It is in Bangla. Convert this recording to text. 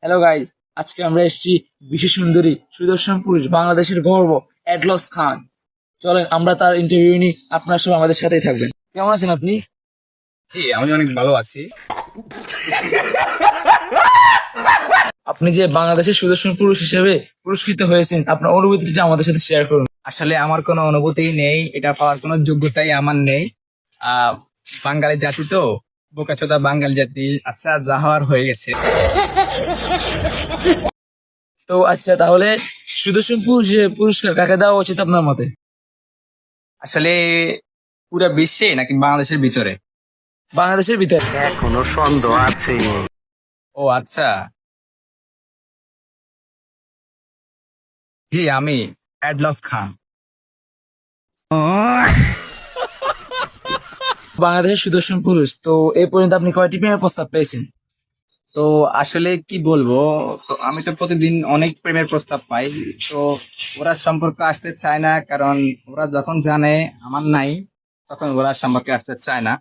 হ্যালো গাইজ, আজকে আমরা এসেছি বিশ্ব সুন্দরী সুদর্শন পুরুষ বাংলাদেশের গর্ব এডলস খান। চলেন আমরা তার ইন্টারভিউ নিই, আপনার সব আমাদের সাথেই থাকবেন। কেমন আছেন আপনি? জি, আমি অনেক ভালো আছি। আপনি যে বাংলাদেশের সুদর্শন পুরুষ হিসেবে পুরস্কৃত হয়েছেন, আপনার অনুভূতিটা আমাদের সাথে শেয়ার করুন। আসলে আমার কোনো অনুভূতি নেই, এটা পাওয়ার কোনো যোগ্যতাই আমার নেই। আহ বাঙালি জাতি তো, বোকাচোদা বাঙালি জাতি। আচ্ছা, যা হওয়ার হয়ে গেছে। তো আচ্ছা, তাহলে সুদর্শন পুরুষ পুরস্কার কাকে দেওয়া উচিত আপনার মতে? আসলে পুরো বিশ্বে নাকি বাংলাদেশের ভিতরে? বাংলাদেশের ভিতরে। এখনো সন্দেহ আছে। ও আচ্ছা, জি আমি এডলস খান। বাংলাদেশের সুদর্শন পুরুষ, তো এই পর্যন্ত আপনি কয়টি প্রেমের প্রস্তাব পেয়েছেন? তো আসলে কি বলবো, তো আমি তো প্রতিদিন অনেক প্রেমের প্রস্তাব পাই। তো ওরা সম্পর্কে আসতে চায় না, কারণ ওরা যখন জানে আমার নাই, তখন ওরা সম্পর্কে আসতে চায় না।